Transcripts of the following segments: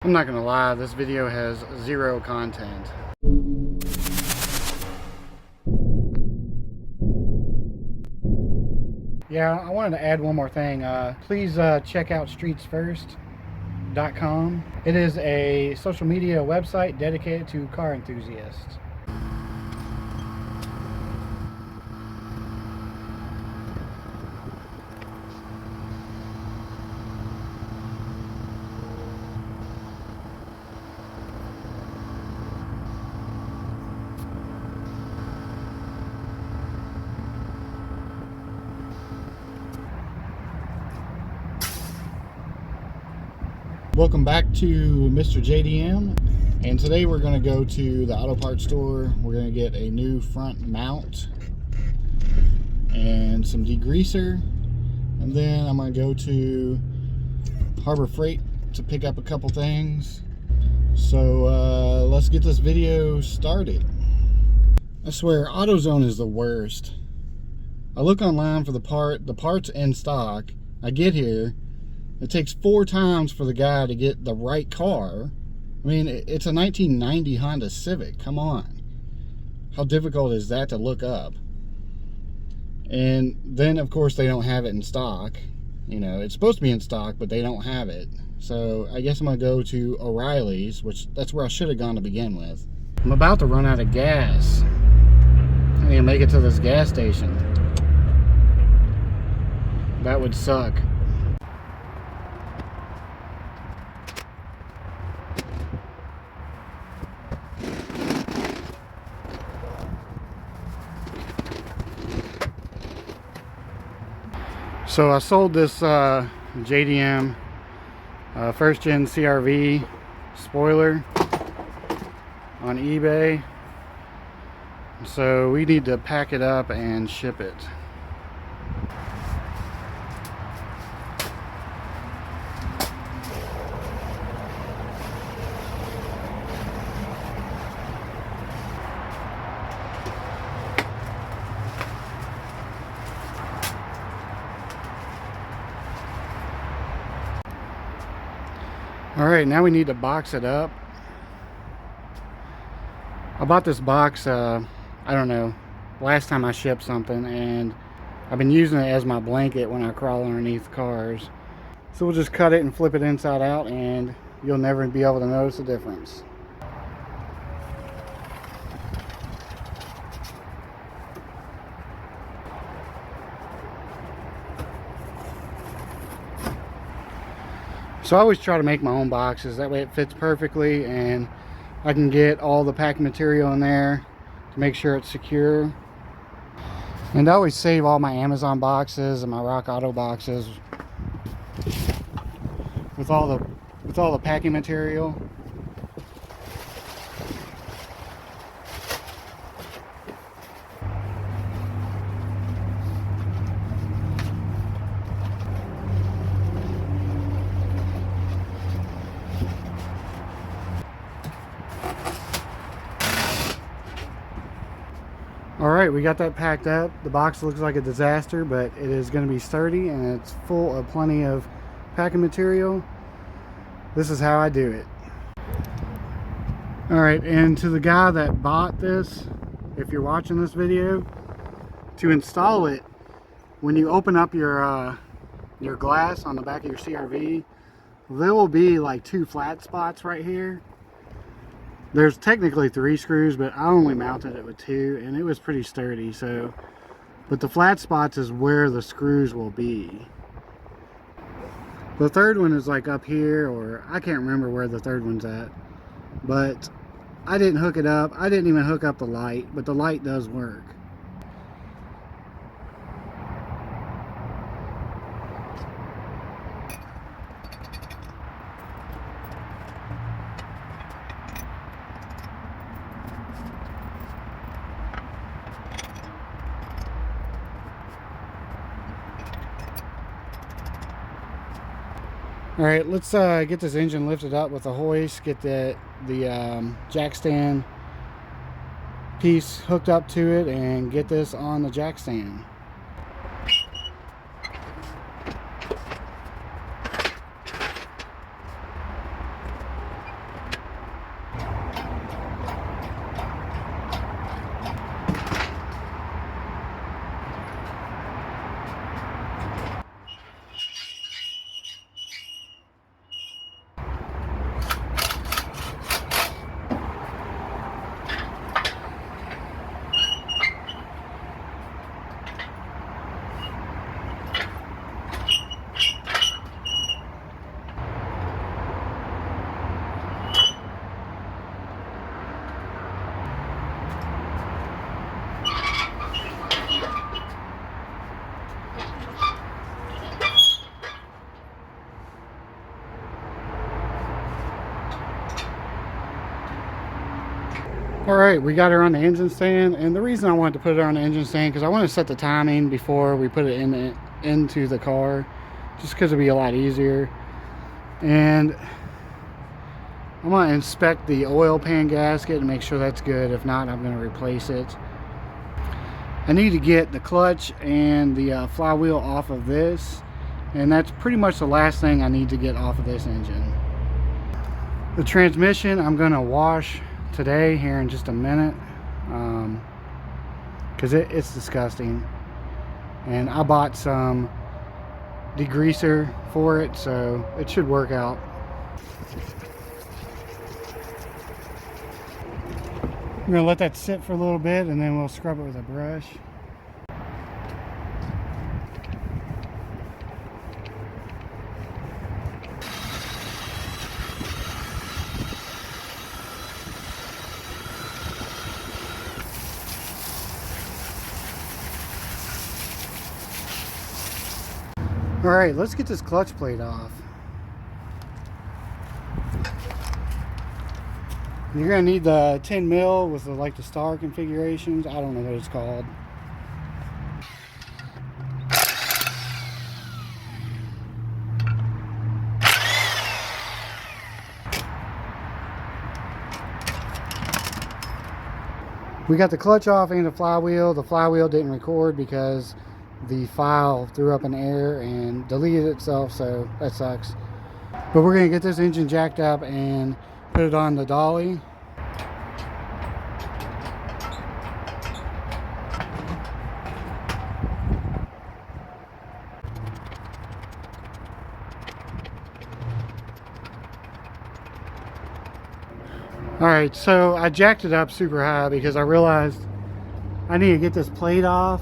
I'm not gonna lie, this video has zero content. Yeah, I wanted to add one more thing. Please check out streetsfirst.com. It is a social media website dedicated to car enthusiasts. Welcome back to Mr. JDM, and today we're going to go to the auto parts store. We're going to get a new front mount and some degreaser, and then I'm going to go to Harbor Freight to pick up a couple things. So let's get this video started. I swear AutoZone is the worst. I look online for the parts in stock. I get here, it takes 4 times for the guy to get the right car. I mean, it's a 1990 Honda Civic. Come on. How difficult is that to look up? And then, of course, they don't have it in stock. You know, it's supposed to be in stock, but they don't have it. So I guess I'm going to go to O'Reilly's, which that's where I should have gone to begin with. I'm about to run out of gas. I need to make it to this gas station. That would suck. So I sold this JDM first gen CRV spoiler on eBay. So we need to pack it up and ship it. Alright, now we need to box it up. I bought this box, I don't know, last time I shipped something, and I've been using it as my blanket when I crawl underneath cars. So we'll just cut it and flip it inside out, and you'll never be able to notice the difference. So I always try to make my own boxes, that way it fits perfectly and I can get all the packing material in there to make sure it's secure. And I always save all my Amazon boxes and my Rock Auto boxes with all the packing material. Alright, we got that packed up. The box looks like a disaster, but it is going to be sturdy and it's full of plenty of packing material. This is how I do it. Alright, and to the guy that bought this, if you're watching this video, to install it, when you open up your glass on the back of your CRV, there will be like 2 flat spots right here. There's technically 3 screws, but I only mounted it with 2, and it was pretty sturdy. So, but the flat spots is where the screws will be. The third one is like up here, or I can't remember where the third one's at. But I didn't hook it up. I didn't even hook up the light, but the light does work. Alright, let's get this engine lifted up with a hoist, get the jack stand piece hooked up to it, and get this on the jack stand. Alright, we got her on the engine stand, and the reason I wanted to put her on the engine stand because I want to set the timing before we put it into the car, just because it'll be a lot easier. And I'm going to inspect the oil pan gasket and make sure that's good. If not, I'm going to replace it. I need to get the clutch and the flywheel off of this, and that's pretty much the last thing I need to get off of this engine. The transmission I'm going to wash today here in just a minute, because it's disgusting, and I bought some degreaser for it, so it should work out. I'm gonna let that sit for a little bit, and then we'll scrub it with a brush. Alright, let's get this clutch plate off. You're going to need the 10 mil with like the star configurations. I don't know what it's called. We got the clutch off and the flywheel. The flywheel didn't record because the file threw up an error and deleted itself, so that sucks. But we're going to get this engine jacked up and put it on the dolly. Alright, so I jacked it up super high because I realized I need to get this plate off.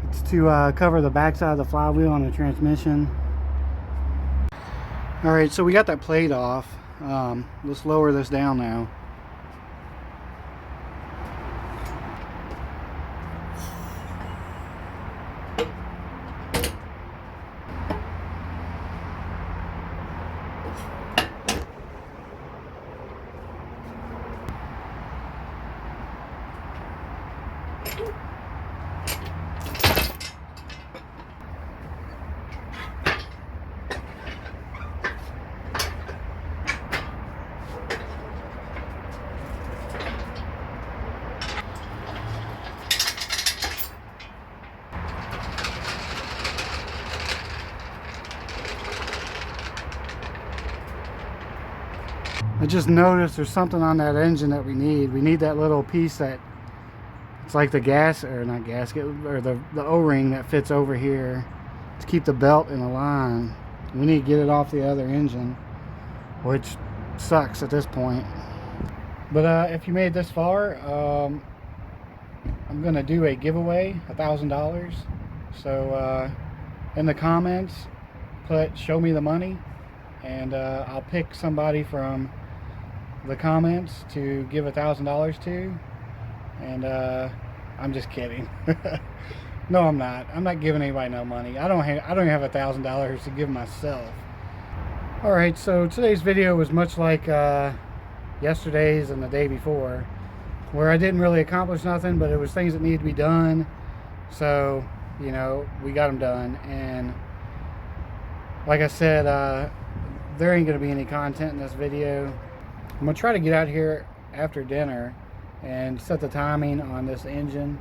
It's to cover the backside of the flywheel on the transmission. Alright, so we got that plate off. Let's lower this down now. I just noticed there's something on that engine that we need. We need that little piece that it's like the gas, or not gasket, or the O-ring that fits over here to keep the belt in a line. We need to get it off the other engine, which sucks at this point. But if you made this far, I'm gonna do a giveaway, $1,000. So in the comments, put "show me the money," and I'll pick somebody from the comments to give $1,000 to. And I'm just kidding. No, I'm not. I'm not giving anybody no money. I don't even have $1,000 to give myself. All right, so today's video was much like yesterday's and the day before, where I didn't really accomplish nothing, but it was things that needed to be done. So, you know, we got them done. And like I said, there ain't gonna be any content in this video. I'm gonna try to get out here after dinner and set the timing on this engine.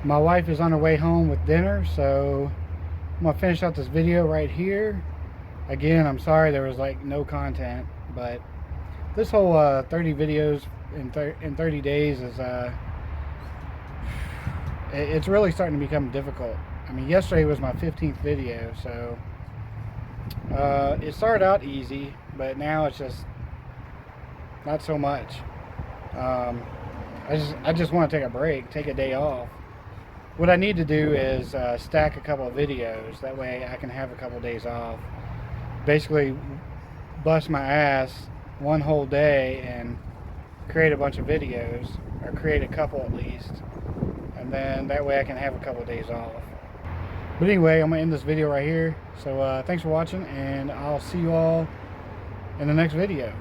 My wife is on her way home with dinner, so I'm gonna finish out this video right here. Again, I'm sorry there was like no content, but this whole 30 videos in 30 days is it's really starting to become difficult. I mean, yesterday was my 15th video, so it started out easy, but now it's just not so much. I just want to take a break, take a day off. What I need to do is stack a couple of videos. That way I can have a couple of days off. Basically bust my ass one whole day and create a bunch of videos, or create a couple at least. And then that way I can have a couple of days off. But anyway, I'm going to end this video right here. So thanks for watching, and I'll see you all in the next video.